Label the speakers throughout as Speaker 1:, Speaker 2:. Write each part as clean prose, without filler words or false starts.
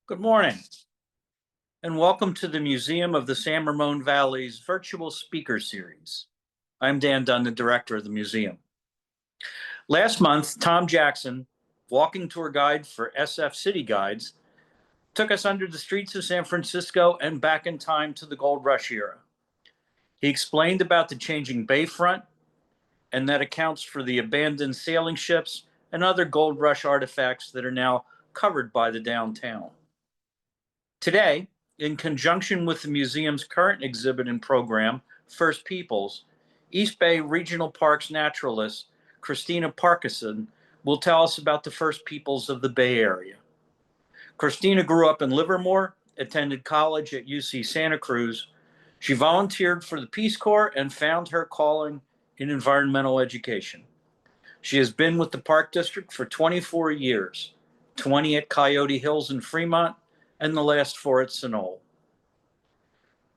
Speaker 1: Good morning, and welcome to the Museum of the San Ramon Valley's virtual speaker series. I'm Dan Dunn, the director of the museum. Last month, Tom Jackson, walking tour guide for SF City Guides, took us under the streets of San Francisco and back in time to the Gold Rush era. He explained about the changing bayfront, and that accounts for the abandoned sailing ships and other Gold Rush artifacts that are now covered by the downtown. Today, in conjunction with the museum's current exhibit and program, First Peoples, East Bay Regional Parks naturalist Christina Parkinson will tell us about the First Peoples of the Bay Area. Christina grew up in Livermore, attended college at UC Santa Cruz. She volunteered for the Peace Corps and found her calling in environmental education. She has been with the Park District for 24 years, 20 at Coyote Hills in Fremont, and the last 4 at Sunol.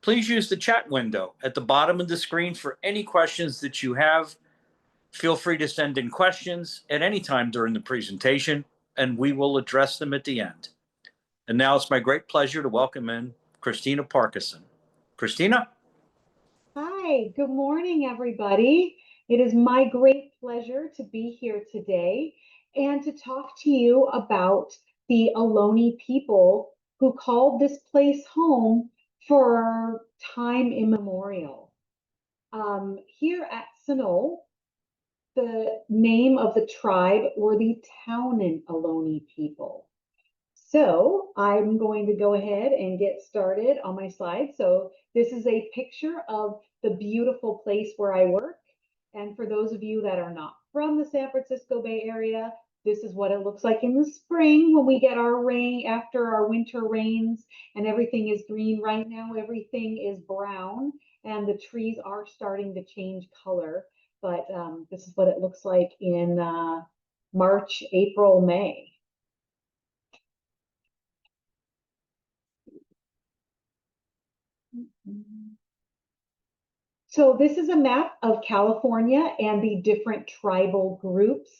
Speaker 1: Please use the chat window at the bottom of the screen for any questions that you have. Feel free to send in questions at any time during the presentation, and we will address them at the end. And now it's my great pleasure to welcome in Christina Parkinson. Christina?
Speaker 2: Hi, good morning, everybody. It is my great pleasure to be here today and to talk to you about the Ohlone people who called this place home for time immemorial. Here at Sunol, the name of the tribe were the Townan Ohlone people. So I'm going to go ahead and get started on my slide. So this is a picture of the beautiful place where I work. And for those of you that are not from the San Francisco Bay Area, this is what it looks like in the spring when we get our rain after our winter rains and everything is green. Right now, everything is brown and the trees are starting to change color. But this is what it looks like in March, April, May. So this is a map of California and the different tribal groups.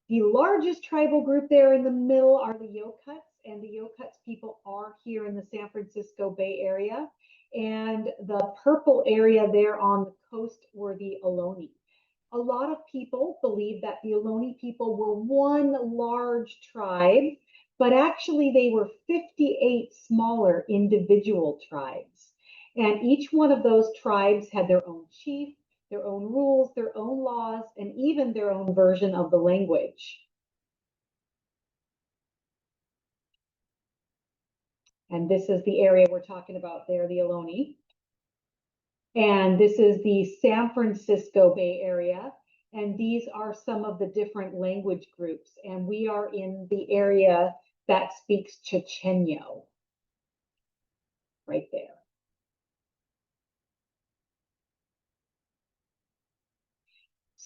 Speaker 2: The largest tribal group there in the middle are the Yokuts, and the Yokuts people are here in the San Francisco Bay Area. And the purple area there on the coast were the Ohlone. A lot of people believe that the Ohlone people were one large tribe, but actually they were 58 smaller individual tribes. And each one of those tribes had their own chief, their own rules, their own laws, and even their own version of the language. And this is the area we're talking about there, the Ohlone. And this is the San Francisco Bay Area. And these are some of the different language groups. And we are in the area that speaks Chochenyo, right there.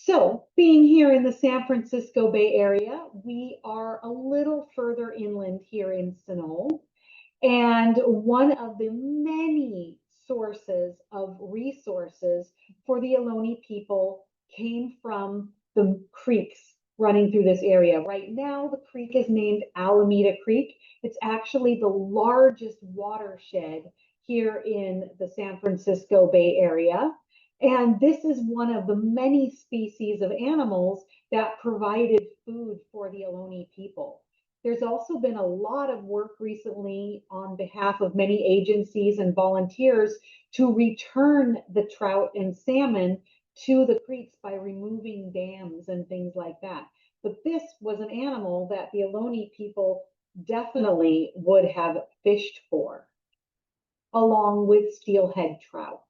Speaker 2: So being here in the San Francisco Bay Area, we are a little further inland here in Sunol. And one of the many sources of resources for the Ohlone people came from the creeks running through this area. Right now, the creek is named Alameda Creek. It's actually the largest watershed here in the San Francisco Bay Area. And this is one of the many species of animals that provided food for the Ohlone people. There's also been a lot of work recently on behalf of many agencies and volunteers to return the trout and salmon to the creeks by removing dams and things like that. But this was an animal that the Ohlone people definitely would have fished for, along with steelhead trout.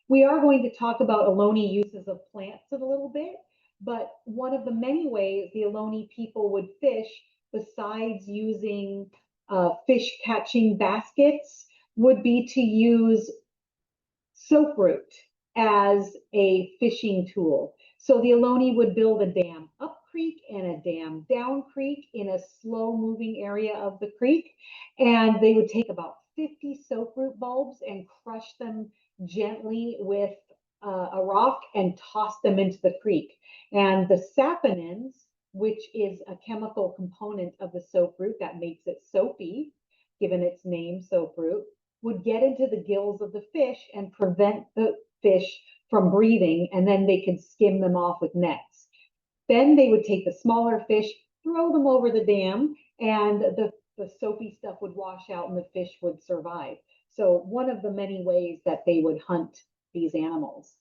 Speaker 2: We are going to talk about Ohlone uses of plants in a little bit, but one of the many ways the Ohlone people would fish, besides using fish catching baskets, would be to use soap root as a fishing tool. So the Ohlone would build a dam up creek and a dam down creek in a slow moving area of the creek. And they would take about 50 soap root bulbs and crush them gently with a rock and toss them into the creek. And the saponins, which is a chemical component of the soap root that makes it soapy, given its name, soap root, would get into the gills of the fish and prevent the fish from breathing, and then they could skim them off with nets. Then they would take the smaller fish, throw them over the dam, and the soapy stuff would wash out and the fish would survive. So one of the many ways that they would hunt these animals.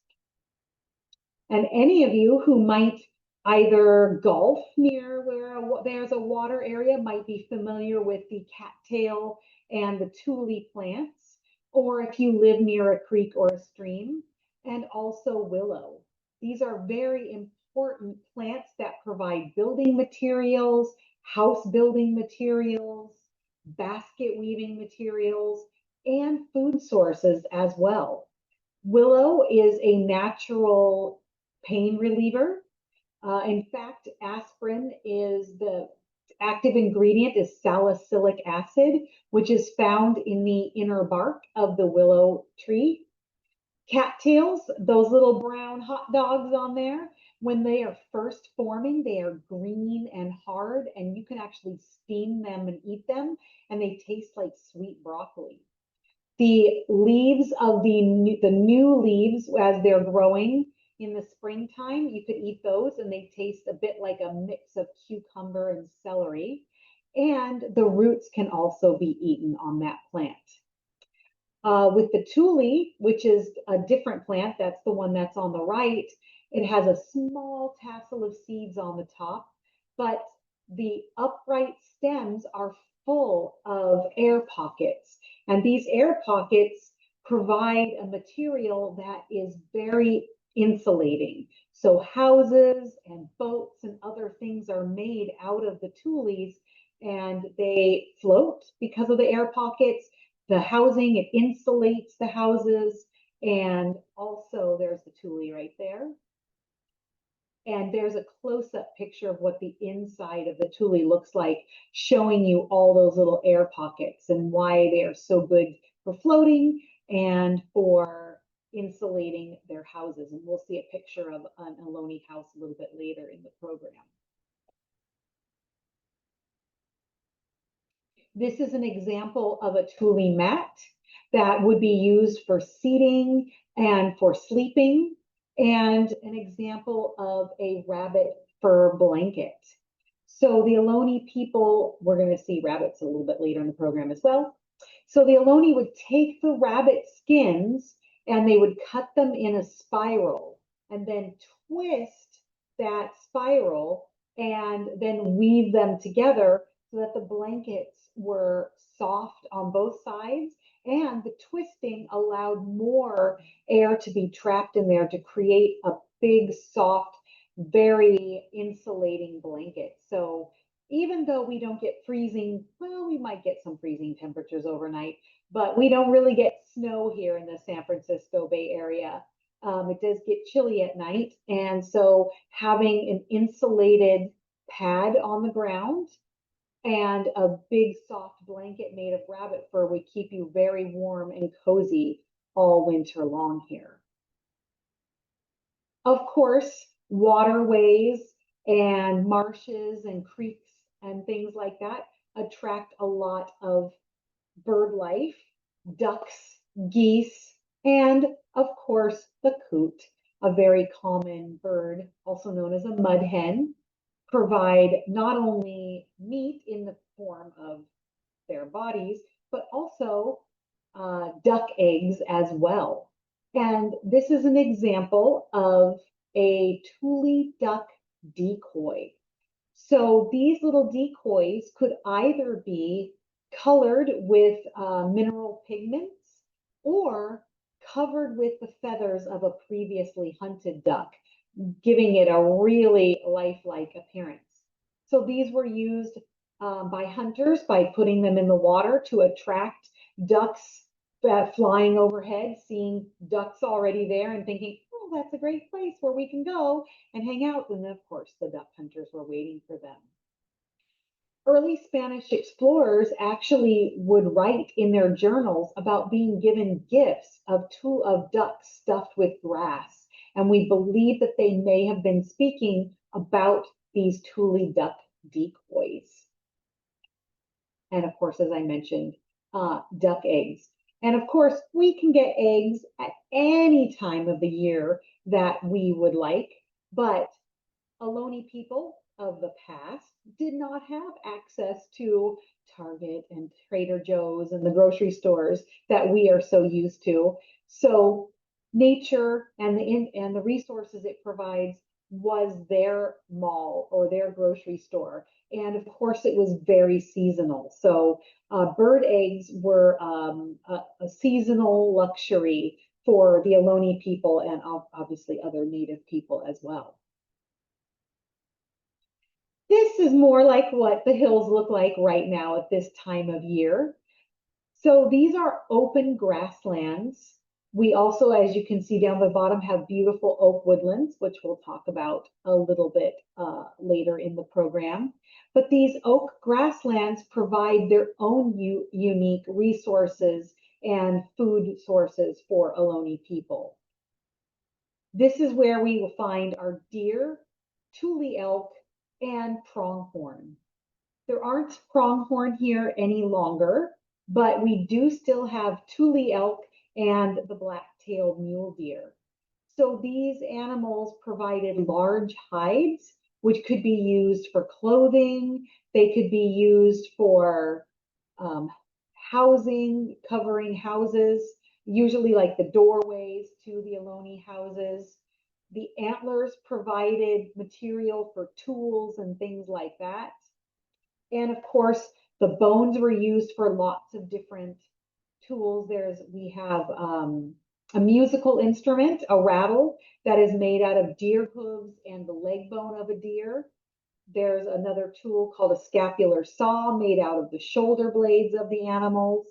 Speaker 2: And any of you who might either golf near where there's a water area might be familiar with the cattail and the tule plants, or if you live near a creek or a stream, and also willow. These are very important plants that provide building materials, house building materials, basket weaving materials, and food sources as well. Willow is a natural pain reliever. In fact, aspirin is the active ingredient is salicylic acid, which is found in the inner bark of the willow tree. Cattails, those little brown hot dogs on there, when they are first forming, they are green and hard, and you can actually steam them and eat them, and they taste like sweet broccoli. The leaves of the new leaves as they're growing in the springtime, you could eat those and they taste a bit like a mix of cucumber and celery. And the roots can also be eaten on that plant. With the tule, which is a different plant, that's the one that's on the right, it has a small tassel of seeds on the top, but the upright stems are full of air pockets. And these air pockets provide a material that is very insulating. So houses and boats and other things are made out of the tules, and they float because of the air pockets. The housing, it insulates the houses, and also there's the tule right there. And there's a close-up picture of what the inside of the tule looks like, showing you all those little air pockets and why they are so good for floating and for insulating their houses. And we'll see a picture of an Ohlone house a little bit later in the program. This is an example of a tule mat that would be used for seating and for sleeping, and an example of a rabbit fur blanket. So the Ohlone people, we're going to see rabbits a little bit later in the program as well. So the Ohlone would take the rabbit skins and they would cut them in a spiral and then twist that spiral and then weave them together so that the blankets were soft on both sides, and the twisting allowed more air to be trapped in there to create a big, soft, very insulating blanket. So even though we don't get freezing, well, we might get some freezing temperatures overnight, but we don't really get snow here in the San Francisco Bay Area. It does get chilly at night, and so having an insulated pad on the ground and a big soft blanket made of rabbit fur would keep you very warm and cozy all winter long here. Of course, waterways and marshes and creeks and things like that attract a lot of bird life, ducks, geese, and of course the coot, a very common bird, also known as a mud hen, provide not only meat in the form of their bodies, but also duck eggs as well. And this is an example of a tule duck decoy. So these little decoys could either be colored with mineral pigments or covered with the feathers of a previously hunted duck, giving it a really lifelike appearance. So these were used by hunters by putting them in the water to attract ducks flying overhead, seeing ducks already there and thinking, oh, that's a great place where we can go and hang out. And of course, the duck hunters were waiting for them. Early Spanish explorers actually would write in their journals about being given gifts of ducks stuffed with grass. And we believe that they may have been speaking about these tule duck decoys. And of course, as I mentioned, duck eggs. And of course, we can get eggs at any time of the year that we would like, but Ohlone people of the past did not have access to Target and Trader Joe's and the grocery stores that we are so used to. So nature and the resources it provides was their mall or their grocery store. And of course, it was very seasonal. So bird eggs were a seasonal luxury for the Ohlone people and obviously other native people as well. This is more like what the hills look like right now at this time of year. So these are open grasslands. We also, as you can see down the bottom, have beautiful oak woodlands, which we'll talk about a little bit later in the program. But these oak grasslands provide their own unique resources and food sources for Ohlone people. This is where we will find our deer, tule elk, and pronghorn. There aren't pronghorn here any longer, but we do still have tule elk and the black-tailed mule deer. So these animals provided large hides, which could be used for clothing. They could be used for housing, covering houses, usually like the doorways to the Ohlone houses. The antlers provided material for tools and things like that. And of course, the bones were used for lots of different tools. We have a musical instrument, a rattle, that is made out of deer hooves and the leg bone of a deer. There's another tool called a scapular saw made out of the shoulder blades of the animals.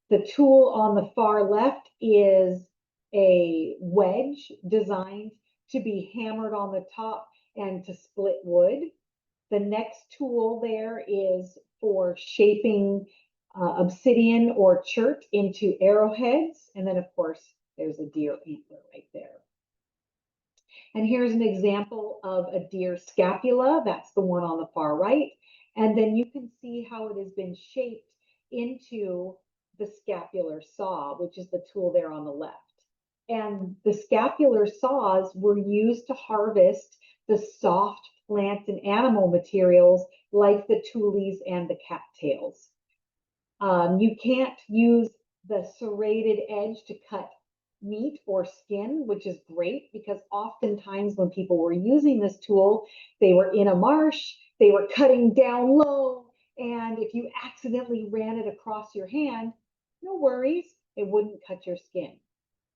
Speaker 2: The tool on the far left is a wedge designed to be hammered on the top and to split wood. The next tool there is for shaping obsidian or chert into arrowheads. And then, of course, there's a deer antler right there. And here's an example of a deer scapula. That's the one on the far right. And then you can see how it has been shaped into the scapular saw, which is the tool there on the left. And the scapular saws were used to harvest the soft plant and animal materials like the tules and the cattails. You can't use the serrated edge to cut meat or skin, which is great because oftentimes when people were using this tool, they were in a marsh, they were cutting down low, and if you accidentally ran it across your hand, no worries, it wouldn't cut your skin.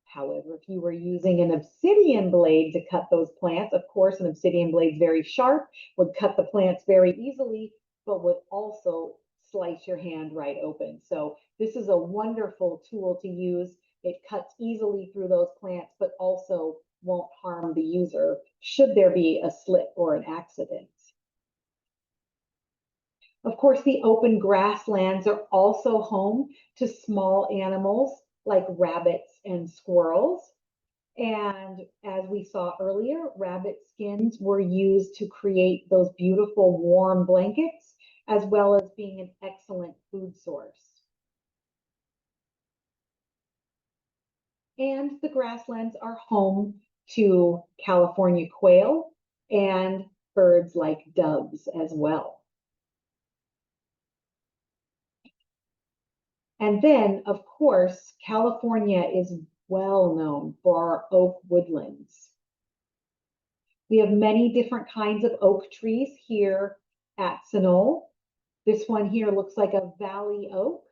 Speaker 2: However, if you were using an obsidian blade to cut those plants, of course, an obsidian blade is very sharp, would cut the plants very easily, but would also slice your hand right open. So this is a wonderful tool to use. It cuts easily through those plants, but also won't harm the user should there be a slip or an accident. Of course, the open grasslands are also home to small animals like rabbits and squirrels. And as we saw earlier, rabbit skins were used to create those beautiful warm blankets, as well as being an excellent food source. And the grasslands are home to California quail and birds like doves as well. And then, of course, California is well known for our oak woodlands. We have many different kinds of oak trees here at Sunol. This one here looks like a valley oak.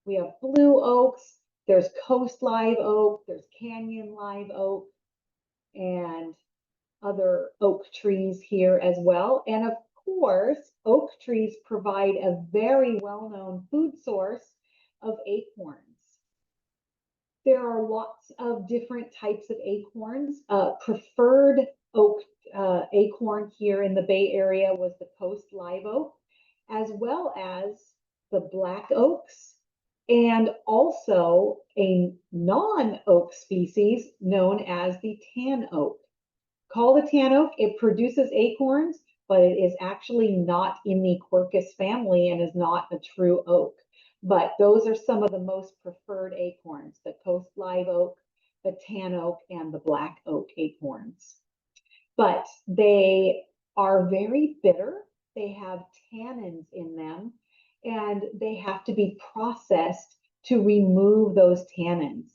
Speaker 2: We have blue oaks, there's coast live oak, there's canyon live oak, and other oak trees here as well. And of course, oak trees provide a very well-known food source of acorns. There are lots of different types of acorns. Preferred oak acorn here in the Bay Area was the coast live oak, as well as the black oaks, and also a non-oak species known as the tan oak. Called the tan oak, it produces acorns, but it is actually not in the Quercus family and is not a true oak. But those are some of the most preferred acorns, the coast live oak, the tan oak, and the black oak acorns. But they are very bitter. They have tannins in them, and they have to be processed to remove those tannins.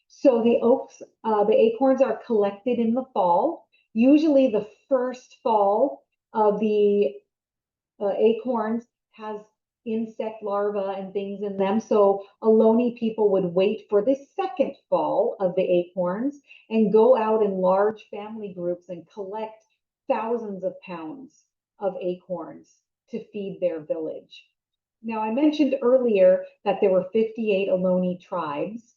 Speaker 2: So the acorns are collected in the fall. Usually the first fall of the acorns has insect larvae and things in them. So Ohlone people would wait for the second fall of the acorns and go out in large family groups and collect thousands of pounds of acorns to feed their village. Now, I mentioned earlier that there were 58 Ohlone tribes,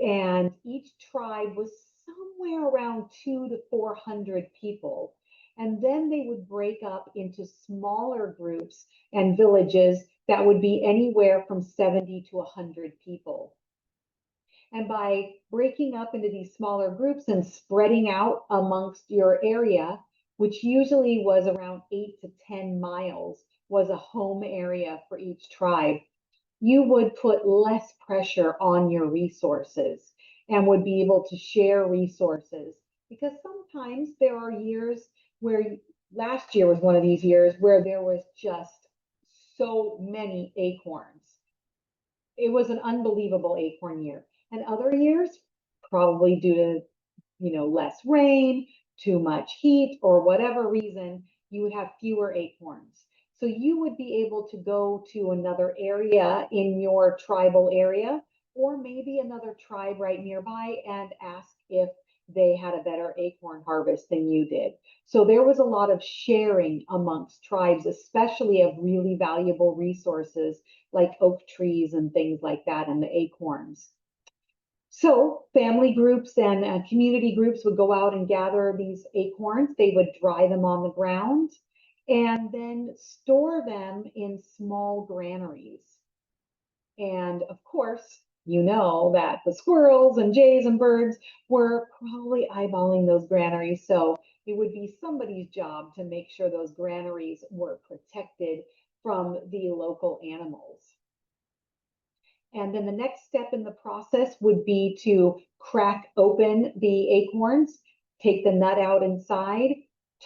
Speaker 2: and each tribe was somewhere around 200 to 400 people. And then they would break up into smaller groups and villages that would be anywhere from 70 to 100 people. And by breaking up into these smaller groups and spreading out amongst your area, which usually was around 8 to 10 miles, was a home area for each tribe, you would put less pressure on your resources and would be able to share resources. Because sometimes there are years where, last year was one of these years where there was just so many acorns. It was an unbelievable acorn year. And other years, probably due to, less rain, too much heat, or whatever reason, you would have fewer acorns. So you would be able to go to another area in your tribal area, or maybe another tribe right nearby, and ask if they had a better acorn harvest than you did. So there was a lot of sharing amongst tribes, especially of really valuable resources like oak trees and things like that, and the acorns. So family groups and community groups would go out and gather these acorns. They would dry them on the ground and then store them in small granaries. And of course, you know that the squirrels and jays and birds were probably eyeballing those granaries. So it would be somebody's job to make sure those granaries were protected from the local animals. And then the next step in the process would be to crack open the acorns, take the nut out inside,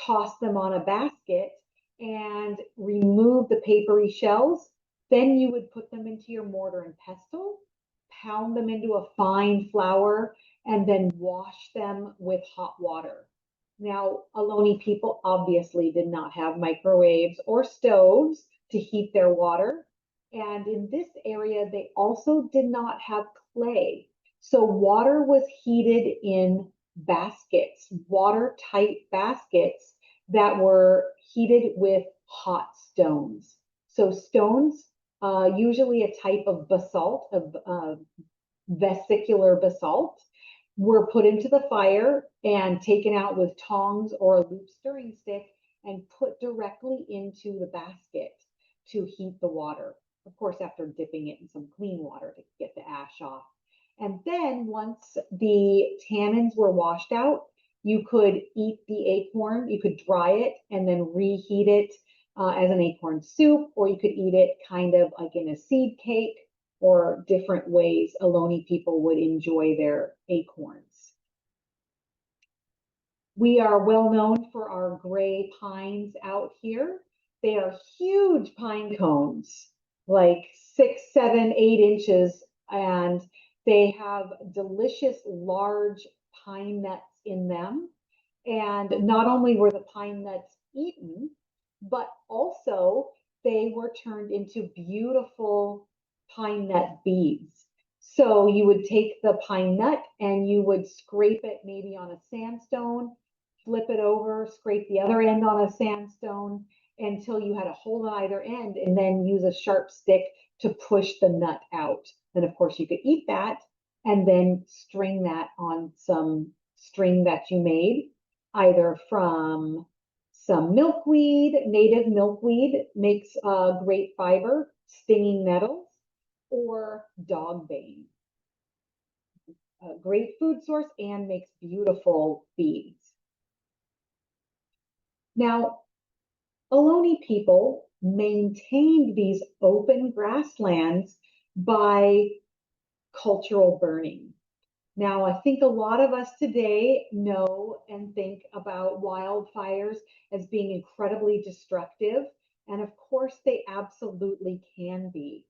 Speaker 2: toss them on a basket, and remove the papery shells. Then you would put them into your mortar and pestle, pound them into a fine flour, and then wash them with hot water. Now, Ohlone people obviously did not have microwaves or stoves to heat their water. And in this area, they also did not have clay. So water was heated in baskets, watertight baskets that were heated with hot stones. So stones, usually a type of basalt, of vesicular basalt, were put into the fire and taken out with tongs or a loop stirring stick and put directly into the basket to heat the water. Of course, after dipping it in some clean water to get the ash off. And then once the tannins were washed out, you could eat the acorn, you could dry it and then reheat it as an acorn soup, or you could eat it kind of like in a seed cake, or different ways Ohlone people would enjoy their acorns. We are well known for our gray pines out here. They are huge pine cones, like 6, 7, 8 inches, and they have delicious large pine nuts in them. And not only were the pine nuts eaten, but also they were turned into beautiful pine nut beads. So you would take the pine nut and you would scrape it maybe on a sandstone, flip it over, scrape the other end on a sandstone until you had a hole on either end, and then use a sharp stick to push the nut out. Then of course you could eat that and then string that on some string that you made, either from some milkweed. Native milkweed makes great fiber, stinging nettles, or dogbane. A great food source and makes beautiful beads. Now, Ohlone people maintained these open grasslands by cultural burning. Now, I think a lot of us today know and think about wildfires as being incredibly destructive, and of course, they absolutely can be.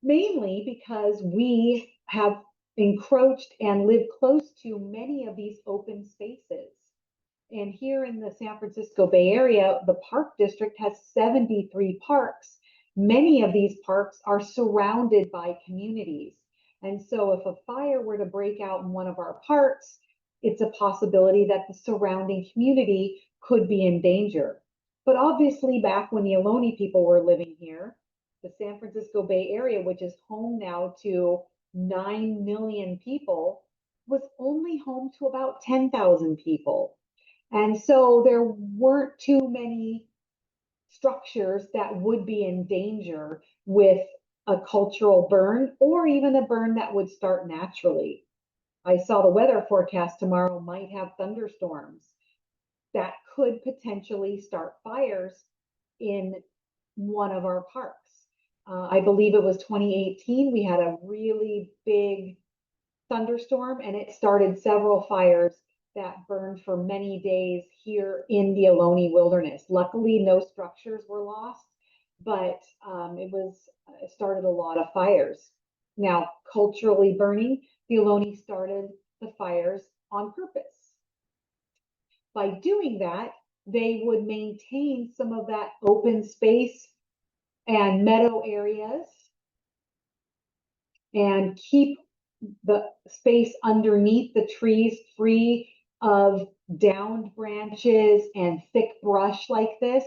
Speaker 2: Mainly because we have encroached and live close to many of these open spaces. And here in the San Francisco Bay Area, the Park District has 73 parks. Many of these parks are surrounded by communities. And so if a fire were to break out in one of our parks, it's a possibility that the surrounding community could be in danger. But obviously, back when the Ohlone people were living here, the San Francisco Bay Area, which is home now to 9 million people, was only home to about 10,000 people. And so there weren't too many structures that would be in danger with a cultural burn or even a burn that would start naturally. I saw the weather forecast tomorrow might have thunderstorms that could potentially start fires in one of our parks. I believe it was 2018. We had a really big thunderstorm and it started several fires that burned for many days here in the Ohlone Wilderness. Luckily, no structures were lost, but it started a lot of fires. Now, culturally burning, the Ohlone started the fires on purpose. By doing that, they would maintain some of that open space and meadow areas and keep the space underneath the trees free of downed branches and thick brush like this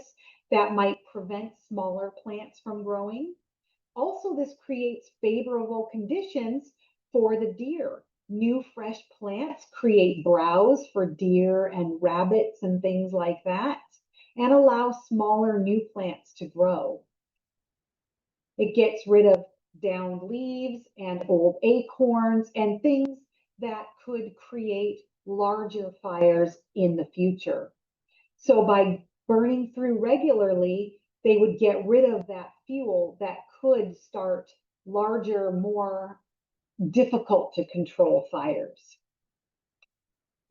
Speaker 2: that might prevent smaller plants from growing. Also, this creates favorable conditions for the deer. New fresh plants create browse for deer and rabbits and things like that, and allow smaller new plants to grow. It gets rid of downed leaves and old acorns and things that could create larger fires in the future. So by burning through regularly, they would get rid of that fuel that could start larger, more difficult to control fires.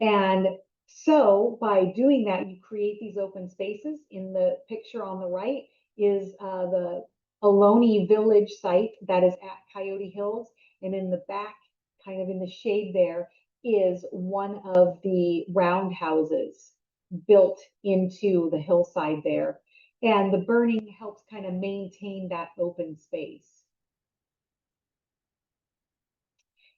Speaker 2: And so by doing that, you create these open spaces. In the picture on the right is the Ohlone Village site that is at Coyote Hills. And in the back, kind of in the shade there, is one of the roundhouses built into the hillside there. And the burning helps kind of maintain that open space.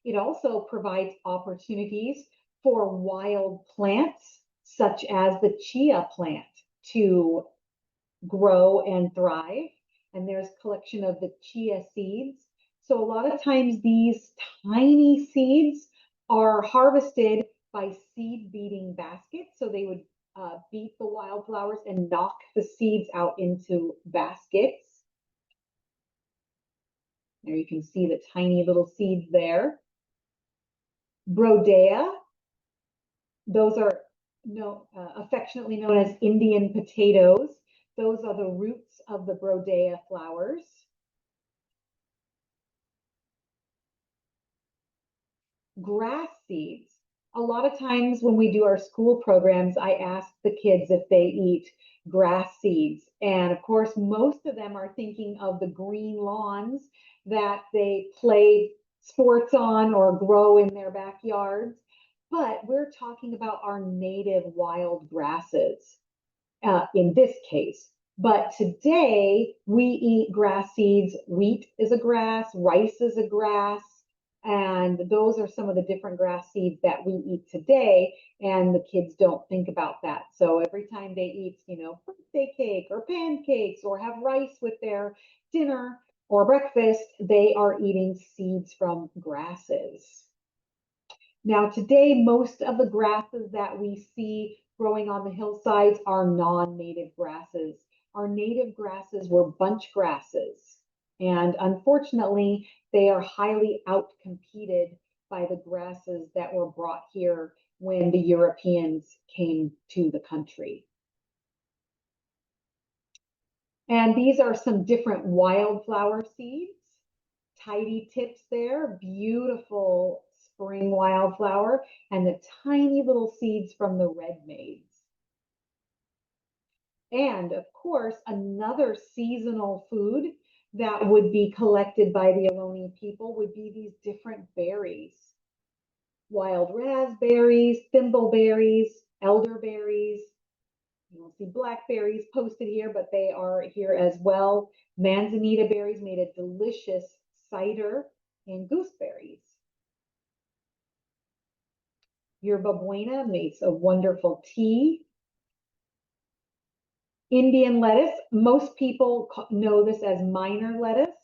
Speaker 2: It also provides opportunities for wild plants, such as the chia plant, to grow and thrive. And there's a collection of the chia seeds. So a lot of times these tiny seeds are harvested by seed beating baskets. So they would beat the wildflowers and knock the seeds out into baskets. There you can see the tiny little seeds there. Brodea, those are affectionately known as Indian potatoes. Those are the roots of the Brodea flowers. Grass seeds. A lot of times when we do our school programs, I ask the kids if they eat grass seeds. And of course, most of them are thinking of the green lawns that they play sports on or grow in their backyards. But we're talking about our native wild grasses in this case. But today we eat grass seeds. Wheat is a grass, rice is a grass, and those are some of the different grass seeds that we eat today. And the kids don't think about that. So every time they eat, birthday cake or pancakes or have rice with their dinner or breakfast, they are eating seeds from grasses. Now, today, most of the grasses that we see growing on the hillsides are non-native grasses. Our native grasses were bunch grasses. And unfortunately, they are highly outcompeted by the grasses that were brought here when the Europeans came to the country. And these are some different wildflower seeds. Tidy tips there, beautiful spring wildflower, and the tiny little seeds from the red maize. And of course, another seasonal food that would be collected by the Ohlone people would be these different berries. Wild raspberries, thimbleberries, elderberries. You don't see blackberries posted here, but they are here as well. Manzanita berries made a delicious cider, and gooseberries. Yerba buena makes a wonderful tea. Indian lettuce, most people know this as minor lettuce,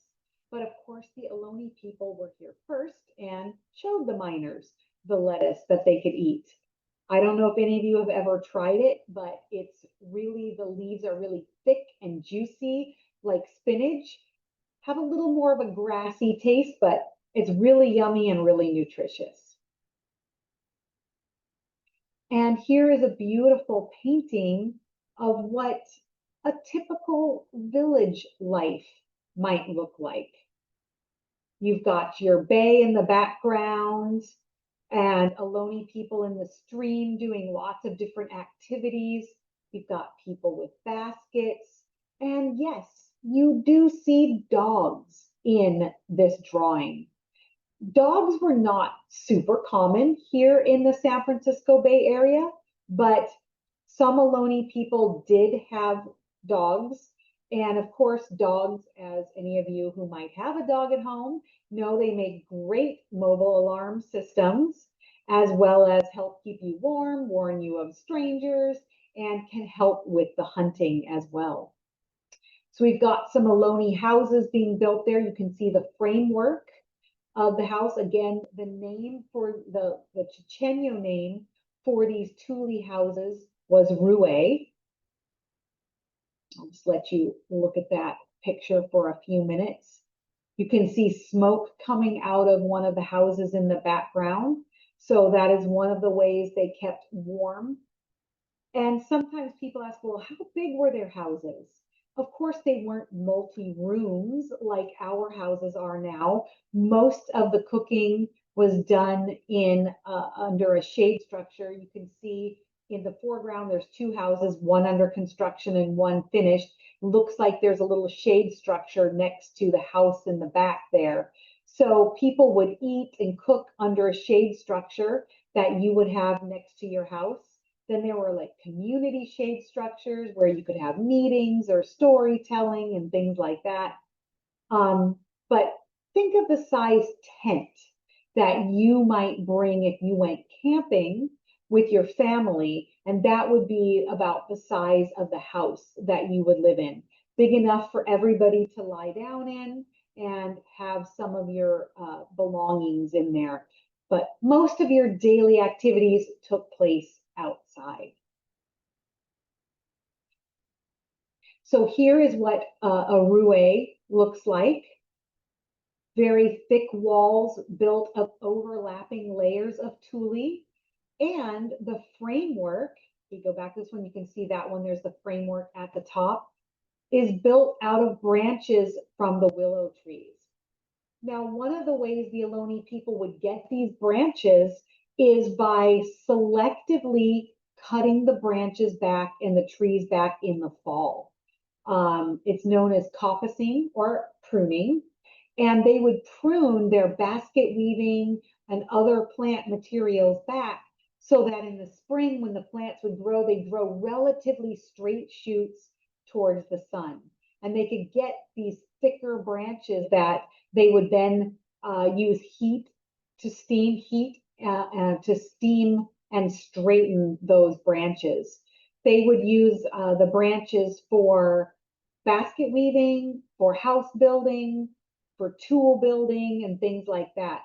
Speaker 2: but of course the Ohlone people were here first and showed the miners the lettuce that they could eat. I don't know if any of you have ever tried it, but it's really, the leaves are really thick and juicy, like spinach. Have a little more of a grassy taste, but it's really yummy and really nutritious. And here is a beautiful painting of what a typical village life might look like. You've got your bay in the background and Ohlone people in the stream doing lots of different activities. You've got people with baskets. And yes, you do see dogs in this drawing. Dogs were not super common here in the San Francisco Bay Area, but some Ohlone people did have dogs. And of course, dogs, as any of you who might have a dog at home know, they make great mobile alarm systems, as well as help keep you warm, warn you of strangers, and can help with the hunting as well. So we've got some Ohlone houses being built there. You can see the framework of the house. Again, the name for the Chochenyo name for these tule houses was Rue. I'll just let you look at that picture for a few minutes. You can see smoke coming out of one of the houses in the background. So that is one of the ways they kept warm. And sometimes people ask, well, how big were their houses? Of course, they weren't multi-rooms like our houses are now. Most of the cooking was done in under a shade structure. You can see in the foreground, there's two houses, one under construction and one finished. Looks like there's a little shade structure next to the house in the back there. So people would eat and cook under a shade structure that you would have next to your house. Then there were like community shade structures where you could have meetings or storytelling and things like that. But think of the size tent that you might bring if you went camping with your family, and that would be about the size of the house that you would live in. Big enough for everybody to lie down in and have some of your belongings in there. But most of your daily activities took place outside. So here is what a rue looks like. Very thick walls built of overlapping layers of tule. And the framework, if you go back to this one, you can see that one, there's the framework at the top, is built out of branches from the willow trees. Now, one of the ways the Ohlone people would get these branches is by selectively cutting the branches back and the trees back in the fall. It's known as coppicing or pruning, and they would prune their basket weaving and other plant materials back so that in the spring, when the plants would grow, they grow relatively straight shoots towards the sun. And they could get these thicker branches that they would then use heat to steam and straighten those branches. They would use the branches for basket weaving, for house building, for tool building, and things like that.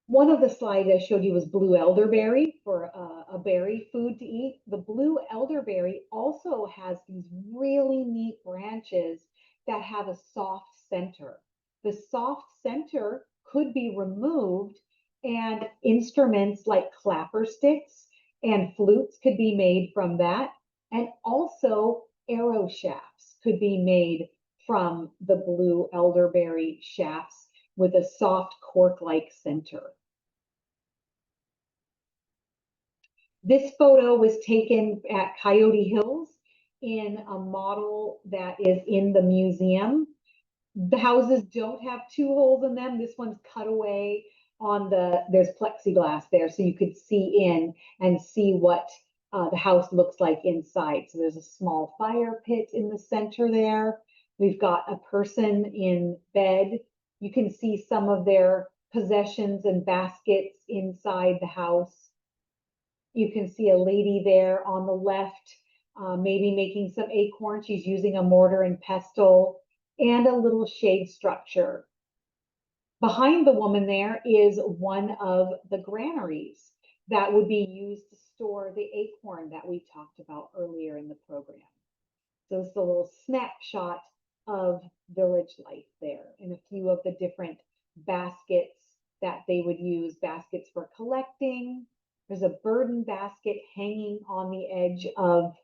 Speaker 2: One of the slides I showed you was blue elderberry for a berry food to eat. The blue elderberry also has these really neat branches that have a soft center. The soft center could be removed and instruments like clapper sticks and flutes could be made from that, and also arrow shafts. could be made from the blue elderberry shafts with a soft cork-like center. This photo was taken at Coyote Hills in a model that is in the museum. The houses don't have 2 holes in them. This one's cut away on there's plexiglass there, so you could see in and see what the house looks like inside. So there's a small fire pit in the center there. We've got a person in bed. You can see some of their possessions and baskets inside the house. You can see a lady there on the left, maybe making some acorn. She's using a mortar and pestle and a little shade structure. Behind the woman there is one of the granaries that would be used to store the acorn that we talked about earlier in the program. So it's a little snapshot of village life there and a few of the different baskets that they would use, baskets for collecting. There's a burden basket hanging on the edge of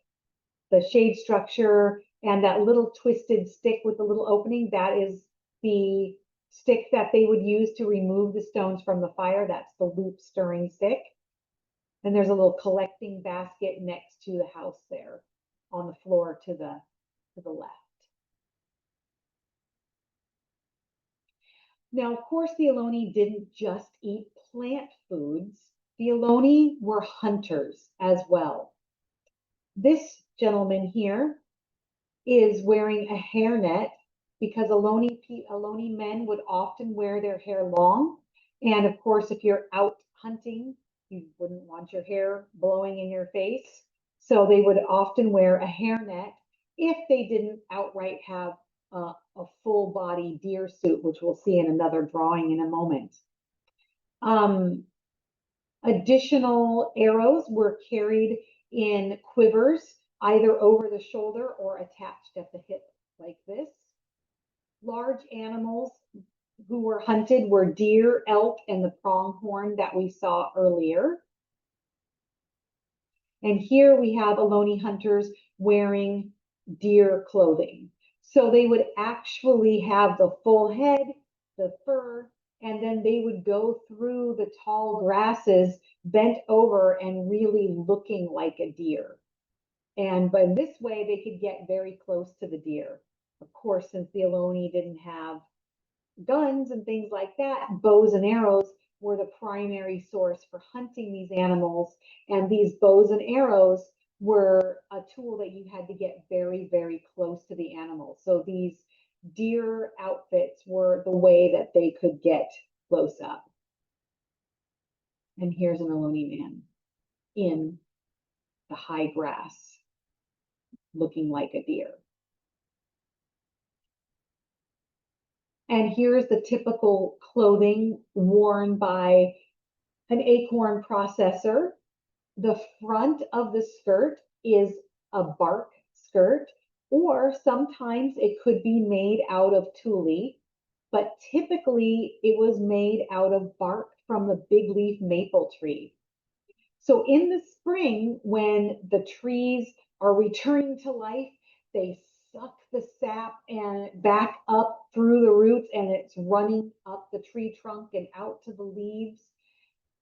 Speaker 2: the shade structure, and that little twisted stick with the little opening, that is the stick that they would use to remove the stones from the fire. That's the loop stirring stick. And there's a little collecting basket next to the house there on the floor to the left. Now, of course, the Ohlone didn't just eat plant foods. The Ohlone were hunters as well. This gentleman here is wearing a hairnet because Ohlone men would often wear their hair long. And of course, if you're out hunting, you wouldn't want your hair blowing in your face. So they would often wear a hairnet if they didn't outright have a full body deer suit, which we'll see in another drawing in a moment. Additional arrows were carried in quivers, either over the shoulder or attached at the hip like this. Large animals who were hunted were deer, elk, and the pronghorn that we saw earlier. And here we have Ohlone hunters wearing deer clothing. So they would actually have the full head, the fur, and then they would go through the tall grasses bent over and really looking like a deer. And by this way, they could get very close to the deer. Of course, since the Ohlone didn't have guns and things like that, bows and arrows were the primary source for hunting these animals. And these bows and arrows were a tool that you had to get very, very close to the animals. So these deer outfits were the way that they could get close up. And here's an Ohlone man in the high grass, looking like a deer. And here's the typical clothing worn by an acorn processor. The front of the skirt is a bark skirt, or sometimes it could be made out of tule, but typically it was made out of bark from the big leaf maple tree. So in the spring, when the trees are returning to life, they suck the sap and back up through the roots, and it's running up the tree trunk and out to the leaves.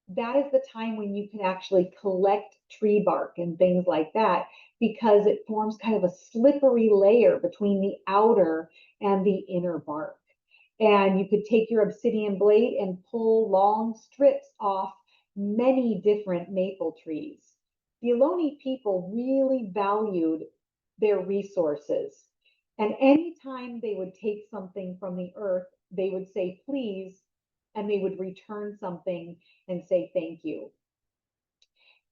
Speaker 2: That is the time when you can actually collect tree bark and things like that, because it forms kind of a slippery layer between the outer and the inner bark. And you could take your obsidian blade and pull long strips off many different maple trees. The Ohlone people really valued their resources. And anytime they would take something from the earth, they would say, please, and they would return something and say, thank you.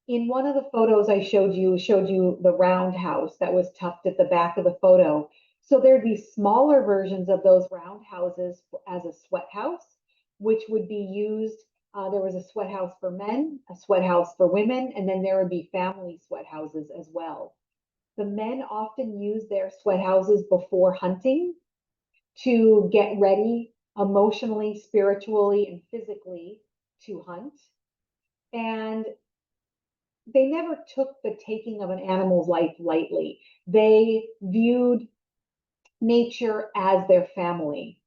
Speaker 2: In one of the photos I showed you the roundhouse that was tucked at the back of the photo. So there'd be smaller versions of those roundhouses as a sweat house, which would be used. There was a sweat house for men, a sweat house for women, and then there would be family sweat houses as well. The men often used their sweat houses before hunting to get ready emotionally, spiritually, and physically to hunt. And they never took the taking of an animal's life lightly. They viewed nature as their family.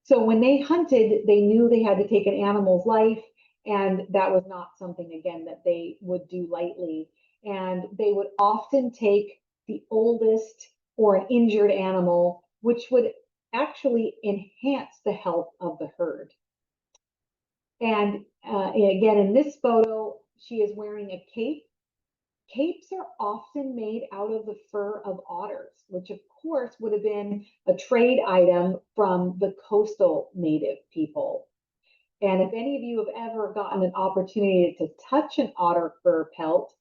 Speaker 2: So when they hunted, they knew they had to take an animal's life, and that was not something, again, that they would do lightly. And they would often take the oldest or an injured animal, which would actually enhance the health of the herd. And again, in this photo, she is wearing a cape. Capes are often made out of the fur of otters, which of course would have been a trade item from the coastal native people. And if any of you have ever gotten an opportunity to touch an otter fur pelt,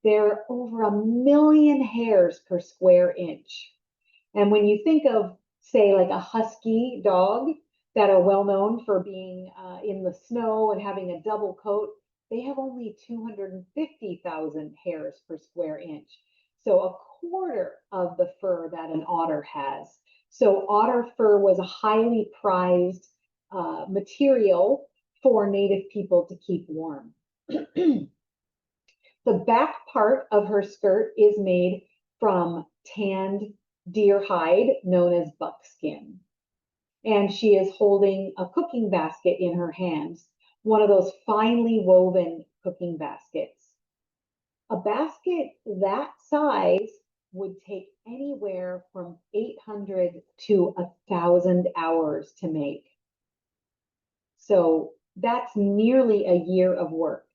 Speaker 2: there are over 1 million hairs per square inch. And when you think of, say, like a husky dog that are well known for being in the snow and having a double coat, they have only 250,000 hairs per square inch. So a quarter of the fur that an otter has. So otter fur was a highly prized material for native people to keep warm. The back part of her skirt is made from tanned deer hide, known as buckskin. And she is holding a cooking basket in her hands, one of those finely woven cooking baskets. A basket that size would take anywhere from 800 to 1,000 hours to make. So that's nearly a year of work.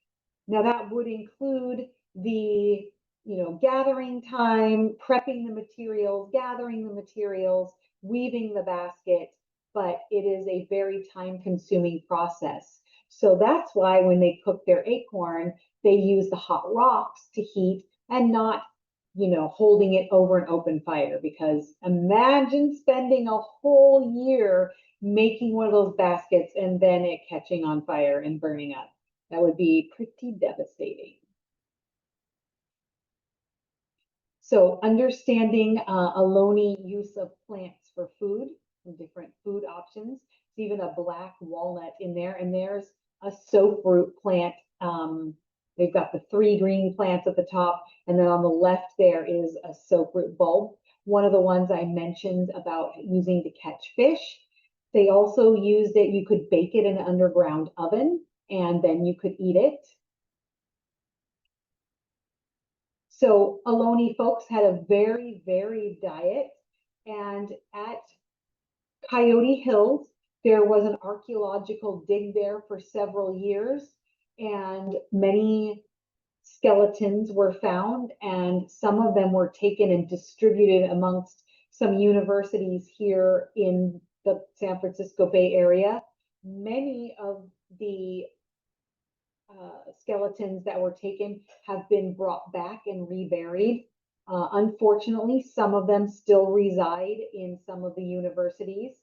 Speaker 2: Now that would include the, gathering time, prepping the materials, gathering the materials, weaving the basket, but it is a very time-consuming process. So that's why when they cook their acorn, they use the hot rocks to heat and not, holding it over an open fire, because imagine spending a whole year making one of those baskets and then it catching on fire and burning up. That would be pretty devastating. So understanding Ohlone use of plants for food, different food options. There's even a black walnut in there, and there's a soaproot plant. They've got the 3 green plants at the top, and then on the left there is a soaproot bulb. One of the ones I mentioned about using to catch fish. They also used it, you could bake it in an underground oven, and then you could eat it. So Ohlone folks had a very varied diet, and at Coyote Hills, there was an archaeological dig there for several years, and many skeletons were found, and some of them were taken and distributed amongst some universities here in the San Francisco Bay Area. Many of the skeletons that were taken have been brought back and reburied. Unfortunately, some of them still reside in some of the universities.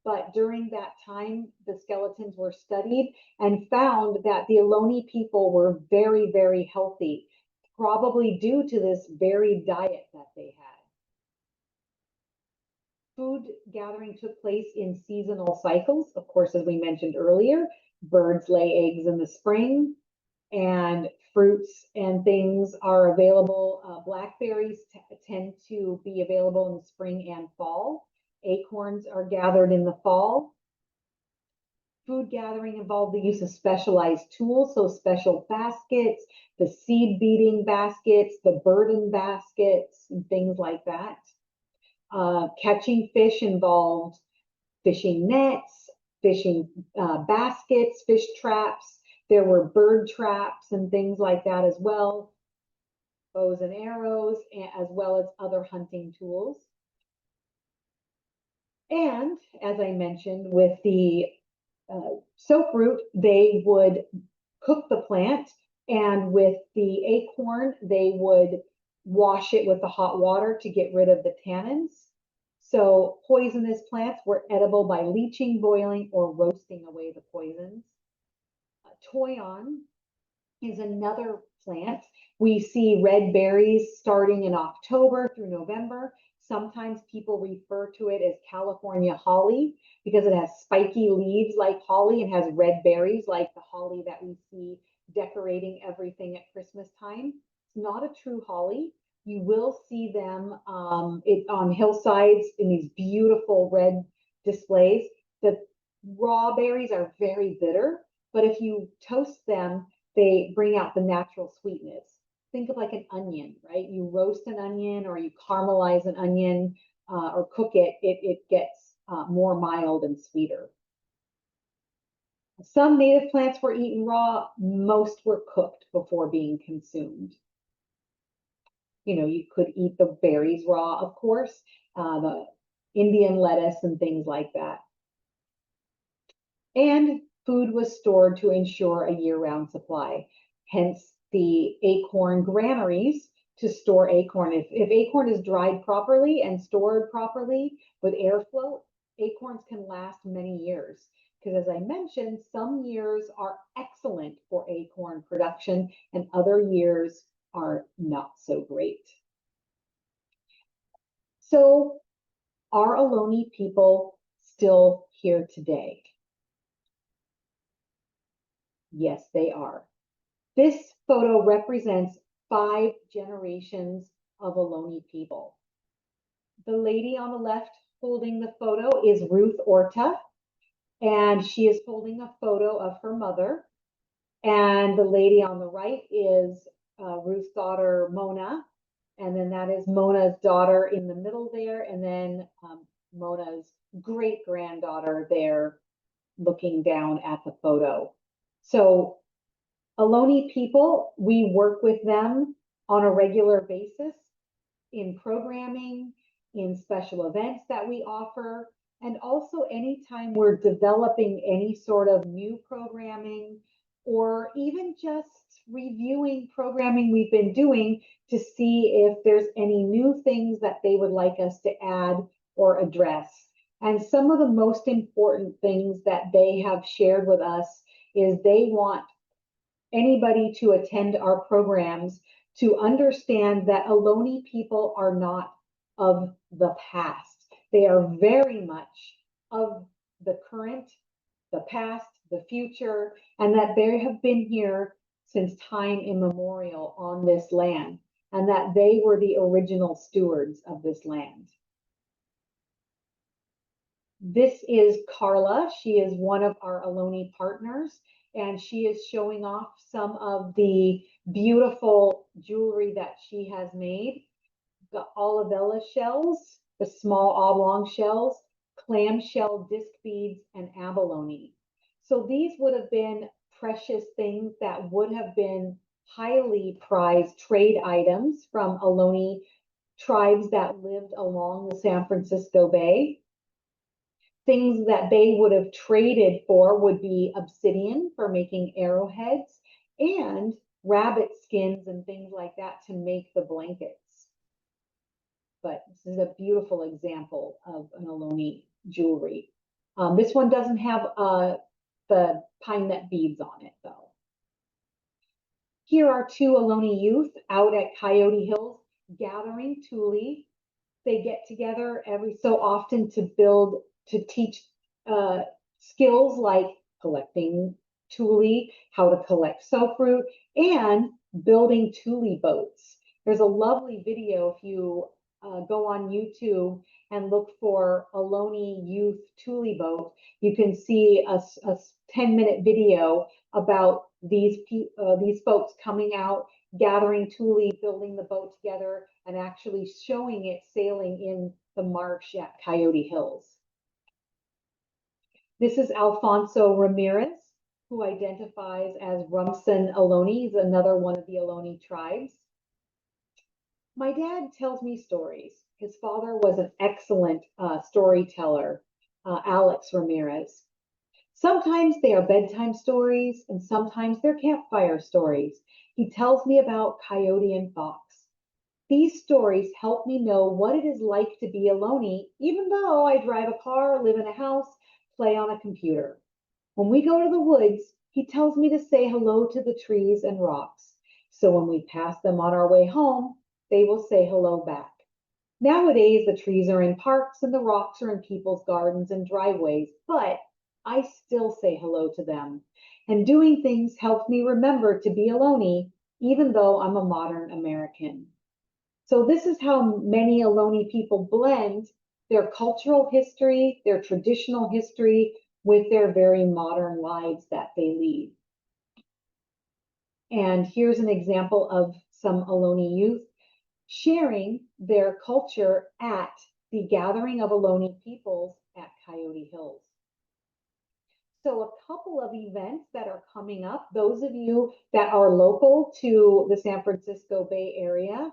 Speaker 2: But during that time, the skeletons were studied and found that the Ohlone people were very, very healthy, probably due to this varied diet that they had. Food gathering took place in seasonal cycles. Of course, as we mentioned earlier, birds lay eggs in the spring, and fruits and things are available. Blackberries tend to be available in the spring and fall. Acorns are gathered in the fall. Food gathering involved the use of specialized tools, so special baskets, the seed beating baskets, the burden baskets, and things like that. Catching fish involved fishing nets, fishing baskets, fish traps. There were bird traps and things like that as well, bows and arrows, as well as other hunting tools. And as I mentioned, with the soaproot, they would cook the plant, and with the acorn, they would wash it with the hot water to get rid of the tannins. So poisonous plants were edible by leaching, boiling, or roasting away the poisons. Toyon is another plant. We see red berries starting in October through November. Sometimes people refer to it as California holly because it has spiky leaves like holly and has red berries like the holly that we see decorating everything at Christmas time. It's not a true holly. You will see them on hillsides in these beautiful red displays. The raw berries are very bitter, but if you toast them, they bring out the natural sweetness. Think of like an onion, right? You roast an onion or you caramelize an onion or cook it, it gets more mild and sweeter. Some native plants were eaten raw, most were cooked before being consumed. You know, you could eat the berries raw, of course, the Indian lettuce and things like that. And food was stored to ensure a year-round supply, hence the acorn granaries to store acorn. If acorn is dried properly and stored properly with airflow, acorns can last many years. Because as I mentioned, some years are excellent for acorn production and other years are not so great. So are Ohlone people still here today? Yes, they are. This photo represents 5 generations of Ohlone people. The lady on the left holding the photo is Ruth Orta, and she is holding a photo of her mother. And the lady on the right is Ruth's daughter, Mona. And then that is Mona's daughter in the middle there. And then Mona's great granddaughter there looking down at the photo. So Ohlone people, we work with them on a regular basis in programming, in special events that we offer, and also anytime we're developing any sort of new programming or even just reviewing programming we've been doing to see if there's any new things that they would like us to add or address. And some of the most important things that they have shared with us is they want anybody to attend our programs to understand that Ohlone people are not of the past. They are very much of the current, the past, the future, and that they have been here since time immemorial on this land, and that they were the original stewards of this land. This is Carla. She is one of our Ohlone partners, and she is showing off some of the beautiful jewelry that she has made. The olivella shells, the small oblong shells, clamshell disc beads, and abalone. So these would have been precious things that would have been highly prized trade items from Ohlone tribes that lived along the San Francisco Bay. Things that they would have traded for would be obsidian for making arrowheads and rabbit skins and things like that to make the blankets. But this is a beautiful example of an Ohlone jewelry. This one doesn't have the pine nut beads on it though. Here are 2 Ohlone youth out at Coyote Hills gathering tule. They get together every so often to teach skills like collecting tule, how to collect soap root, and building tule boats. There's a lovely video if you go on YouTube and look for Ohlone Youth Tule Boat. You can see a 10-minute video about these folks coming out, gathering tule, building the boat together, and actually showing it sailing in the marsh at Coyote Hills. This is Alfonso Ramirez, who identifies as Rumsen Ohlone. He's another one of the Ohlone tribes. My dad tells me stories. His father was an excellent storyteller, Alex Ramirez. Sometimes they are bedtime stories, and sometimes they're campfire stories. He tells me about coyote and fox. These stories help me know what it is like to be Ohlone, even though I drive a car, live in a house, play on a computer. When we go to the woods, he tells me to say hello to the trees and rocks. So when we pass them on our way home, they will say hello back. Nowadays, the trees are in parks and the rocks are in people's gardens and driveways, but I still say hello to them. And doing things helps me remember to be Ohlone, even though I'm a modern American. So this is how many Ohlone people blend their cultural history, their traditional history with their very modern lives that they lead. And here's an example of some Ohlone youth sharing their culture at the Gathering of Ohlone Peoples at Coyote Hills. So a couple of events that are coming up, those of you that are local to the San Francisco Bay Area,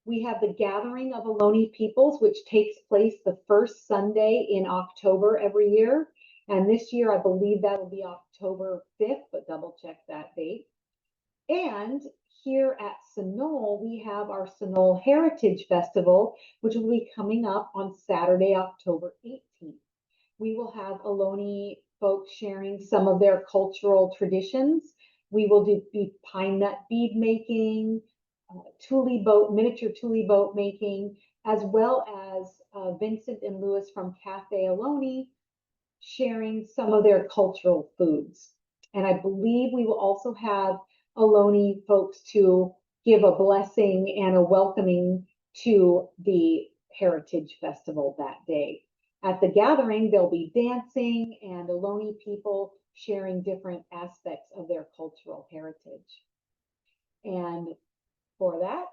Speaker 2: we have the Gathering of Ohlone Peoples, which takes place the first Sunday in October every year. And this year, I believe that'll be October 5th, but double check that date. And here at Sunol, we have our Sunol Heritage Festival, which will be coming up on Saturday, October 18th. We will have Ohlone folks sharing some of their cultural traditions. We will do pine nut bead making, miniature tule boat making, as well as Vincent and Lewis from Cafe Ohlone sharing some of their cultural foods. And I believe we will also have Ohlone folks to give a blessing and a welcoming to the Heritage Festival that day. At the gathering, there'll be dancing and Ohlone people sharing different aspects of their cultural heritage. And for that,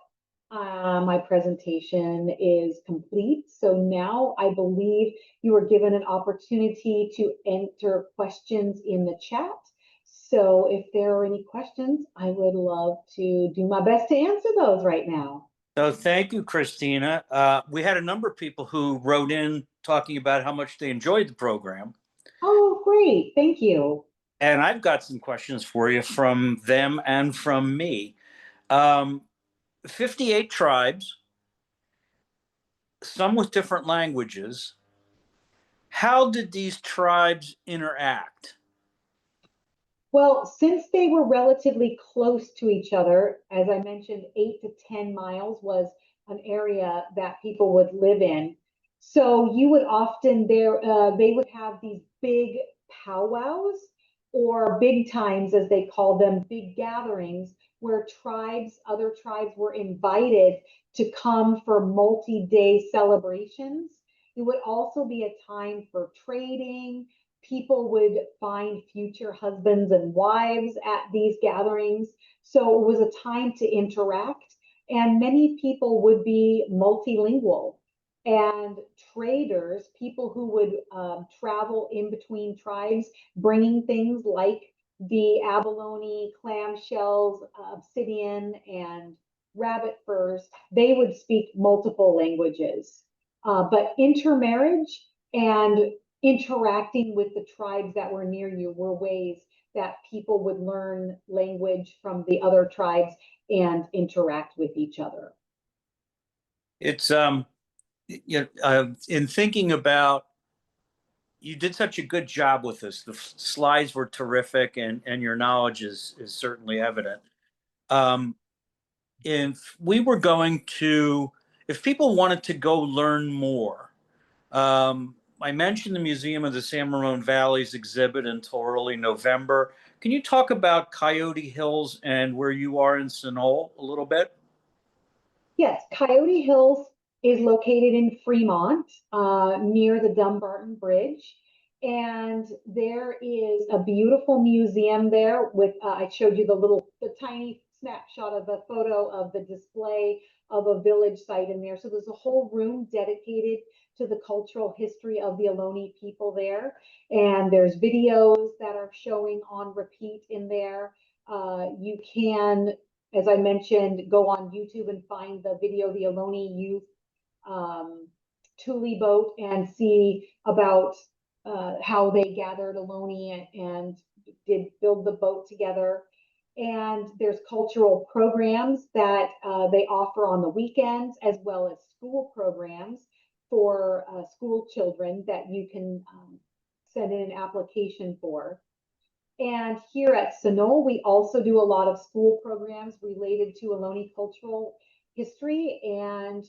Speaker 2: my presentation is complete. So now I believe you were given an opportunity to enter questions in the chat. So if there are any questions, I would love to do my best to answer those right now.
Speaker 1: So thank you, Christina. We had a number of people who wrote in talking about how much they enjoyed the program.
Speaker 2: Oh, great. Thank you.
Speaker 1: And I've got some questions for you from them and from me. 58 tribes, some with different languages. How did these tribes interact?
Speaker 2: Well, since they were relatively close to each other, as I mentioned, 8 to 10 miles was an area that people would live in. So you would often they would have these big powwows or big times, as they call them, big gatherings where other tribes were invited to come for multi-day celebrations. It would also be a time for trading. People would find future husbands and wives at these gatherings. So it was a time to interact, and many people would be multilingual. And traders, people who would travel in between tribes, bringing things like the abalone, clam shells, obsidian, and rabbit furs, they would speak multiple languages. But intermarriage and interacting with the tribes that were near you were ways that people would learn language from the other tribes and interact with each other.
Speaker 1: It's in thinking about, you did such a good job with this. The slides were terrific, and your knowledge is certainly evident. If we were going to, if people wanted to go learn more, I mentioned the Museum of the San Ramon Valleys exhibit until early November. Can you talk about Coyote Hills and where you are in Sunol a little bit?
Speaker 2: Yes, Coyote Hills is located in Fremont, near the Dumbarton Bridge. And there is a beautiful museum there with, I showed you the tiny snapshot of a photo of the display of a village site in there. So there's a whole room dedicated to the cultural history of the Ohlone people there. And there's videos that are showing on repeat in there. You can, as I mentioned, go on YouTube and find the video, the Ohlone Youth Tule boat, and see about how they gathered Ohlone and did build the boat together. And there's cultural programs that they offer on the weekends, as well as school programs for school children that you can send in an application for. And here at Sunol, we also do a lot of school programs related to Ohlone cultural history. And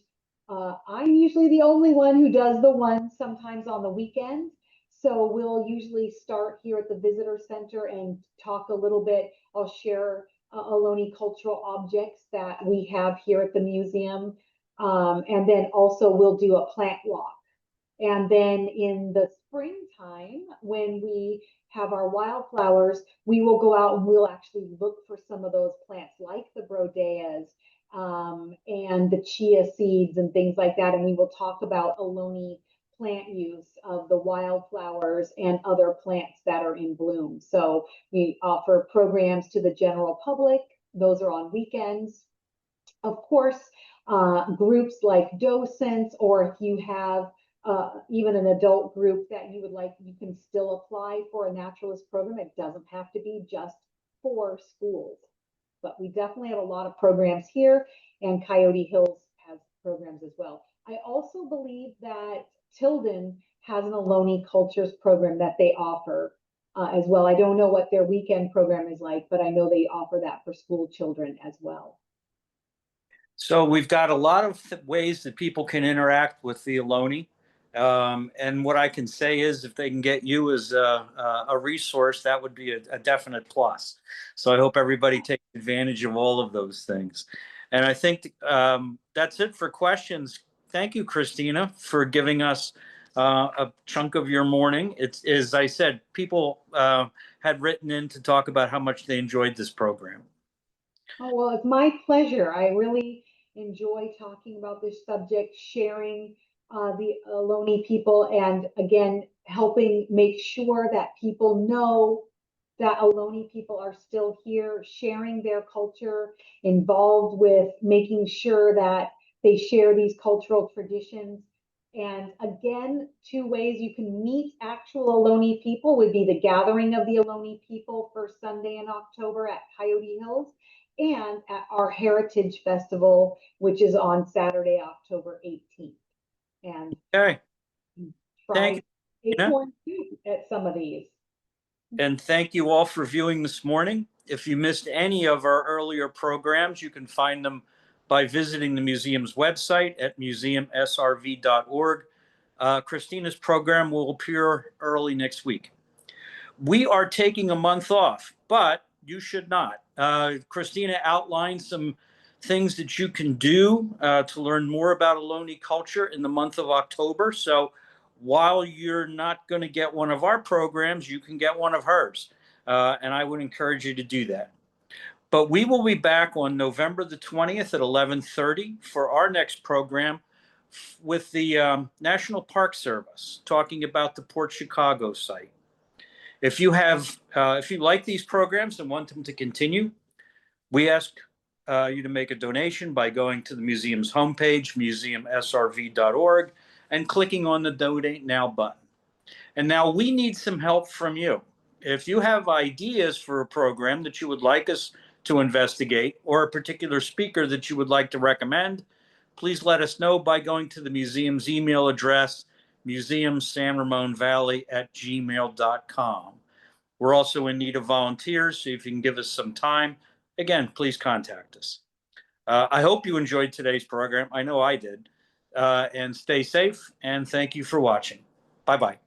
Speaker 2: I'm usually the only one who does the one sometimes on the weekends. So we'll usually start here at the visitor center and talk a little bit. I'll share Ohlone cultural objects that we have here at the museum. And then also we'll do a plant walk. And then in the springtime, when we have our wildflowers, we will go out and we'll actually look for some of those plants like the brodeas and the chia seeds and things like that. And we will talk about Ohlone plant use of the wildflowers and other plants that are in bloom. So we offer programs to the general public. Those are on weekends. Of course, groups like docents, or if you have even an adult group that you would like, you can still apply for a naturalist program. It doesn't have to be just for schools, but we definitely have a lot of programs here, and Coyote Hills has programs as well. I also believe that Tilden has an Ohlone Cultures program that they offer as well. I don't know what their weekend program is like, but I know they offer that for school children as well.
Speaker 1: So we've got a lot of ways that people can interact with the Ohlone. And what I can say is if they can get you as a resource, that would be a definite plus. So I hope everybody takes advantage of all of those things. And I think that's it for questions. Thank you, Christina, for giving us a chunk of your morning. It's, as I said, people had written in to talk about how much they enjoyed this program.
Speaker 2: Oh, well, it's my pleasure. I really enjoy talking about this subject, sharing the Ohlone people, and again, helping make sure that people know that Ohlone people are still here, sharing their culture, involved with making sure that they share these cultural traditions. And again, two ways you can meet actual Ohlone people would be the gathering of the Ohlone people first Sunday in October at Coyote Hills, and at our Heritage Festival, which is on Saturday, October 18th. And
Speaker 1: Okay.
Speaker 2: try
Speaker 1: Thank you,
Speaker 2: at some of these.
Speaker 1: And thank you all for viewing this morning. If you missed any of our earlier programs, you can find them by visiting the museum's website at museumsrv.org. Christina's program will appear early next week. We are taking a month off, but you should not. Christina outlined some things that you can do to learn more about Ohlone culture in the month of October. So while you're not going to get one of our programs, you can get one of hers. And I would encourage you to do that. But we will be back on November the 20th at 11:30 for our next program with the National Park Service, talking about the Port Chicago site. If you like these programs and want them to continue, we ask you to make a donation by going to the museum's homepage, museumsrv.org, and clicking on the Donate Now button. And now we need some help from you. If you have ideas for a program that you would like us to investigate, or a particular speaker that you would like to recommend, please let us know by going to the museum's email address, museumsanramonvalley@gmail.com. We're also in need of volunteers, so if you can give us some time, again, please contact us. I hope you enjoyed today's program. I know I did. And stay safe, and thank you for watching. Bye-bye.